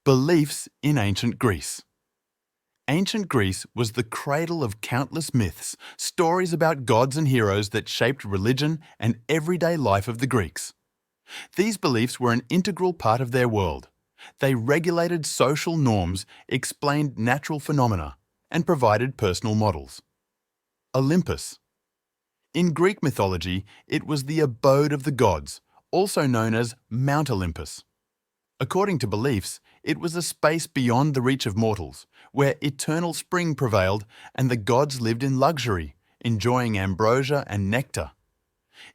Beliefs in ancient Greece. Ancient Greece was the cradle of countless myths, stories about gods and heroes that shaped religion and everyday life of the Greeks. These beliefs were an integral part of their world. They regulated social norms, explained natural phenomena, and provided personal models. Olympus. In Greek mythology, it was the abode of the gods, also known as Mount Olympus. According to beliefs, it was a space beyond the reach of mortals, where eternal spring prevailed and the gods lived in luxury, enjoying ambrosia and nectar.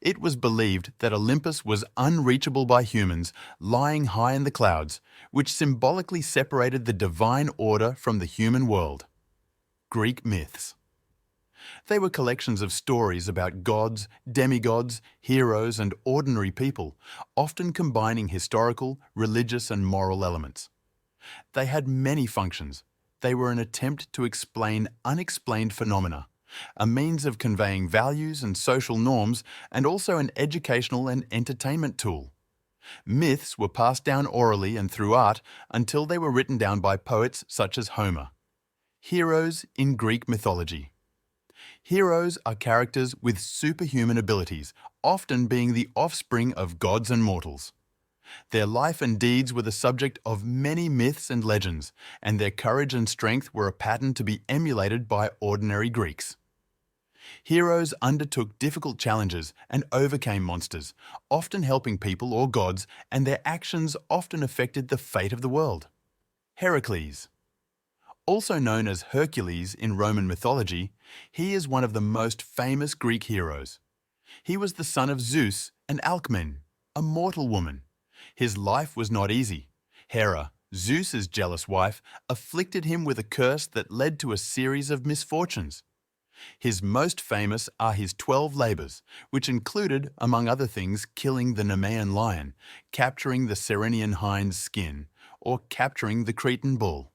It was believed that Olympus was unreachable by humans, lying high in the clouds, which symbolically separated the divine order from the human world. Greek myths. They were collections of stories about gods, demigods, heroes, and ordinary people, often combining historical, religious, and moral elements. They had many functions. They were an attempt to explain unexplained phenomena, a means of conveying values and social norms, and also an educational and entertainment tool. Myths were passed down orally and through art until they were written down by poets such as Homer. Heroes in Greek mythology. Heroes are characters with superhuman abilities, often being the offspring of gods and mortals. Their life and deeds were the subject of many myths and legends, and their courage and strength were a pattern to be emulated by ordinary Greeks. Heroes undertook difficult challenges and overcame monsters, often helping people or gods, and their actions often affected the fate of the world. Heracles. Also known as Hercules in Roman mythology, he is one of the most famous Greek heroes. He was the son of Zeus and Alcmene, a mortal woman. His life was not easy. Hera, Zeus's jealous wife, afflicted him with a curse that led to a series of misfortunes. His most famous are his 12 labours, which included, among other things, killing the Nemean lion, capturing the Ceryneian hind's skin, or capturing the Cretan bull.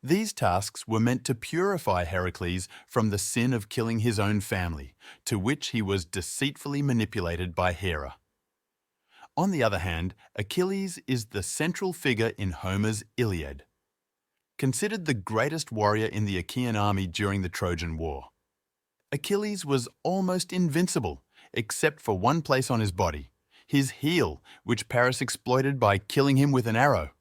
These tasks were meant to purify Heracles from the sin of killing his own family, to which he was deceitfully manipulated by Hera. On the other hand, Achilles is the central figure in Homer's Iliad. Considered the greatest warrior in the Achaean army during the Trojan War. Achilles was almost invincible, except for one place on his body, his heel, which Paris exploited by killing him with an arrow.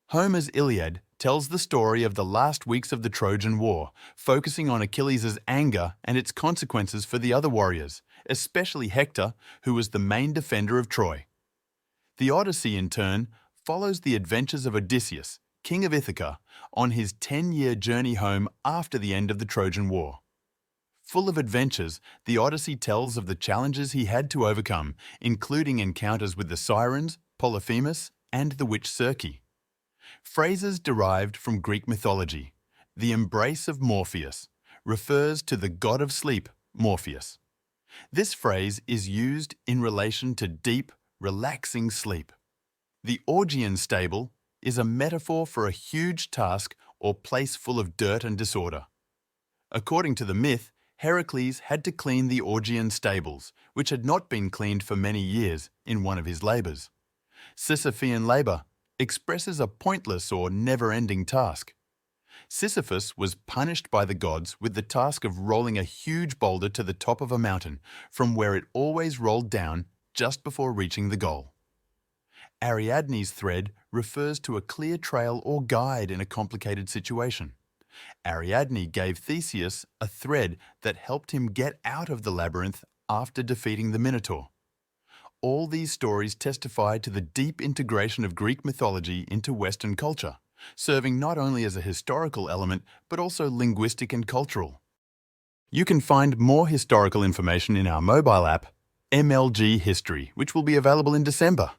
Homer's Iliad tells the story of the last weeks of the Trojan War, focusing on Achilles' anger and its consequences for the other warriors, especially Hector, who was the main defender of Troy. The Odyssey, in turn, follows the adventures of Odysseus, king of Ithaca, on his 10-year journey home after the end of the Trojan War. Full of adventures, the Odyssey tells of the challenges he had to overcome, including encounters with the Sirens, Polyphemus, and the witch Circe. Phrases derived from Greek mythology. The embrace of Morpheus refers to the god of sleep, Morpheus. This phrase is used in relation to deep, relaxing sleep. The Augean stable is a metaphor for a huge task or place full of dirt and disorder. According to the myth, Heracles had to clean the Augean stables, which had not been cleaned for many years, in one of his labours. Sisyphean labour expresses a pointless or never-ending task. Sisyphus was punished by the gods with the task of rolling a huge boulder to the top of a mountain, from where it always rolled down just before reaching the goal. Ariadne's thread refers to a clear trail or guide in a complicated situation. Ariadne gave Theseus a thread that helped him get out of the labyrinth after defeating the Minotaur. All these stories testify to the deep integration of Greek mythology into Western culture, serving not only as a historical element but also linguistic and cultural. You can find more historical information in our mobile app, MLG History, which will be available in December.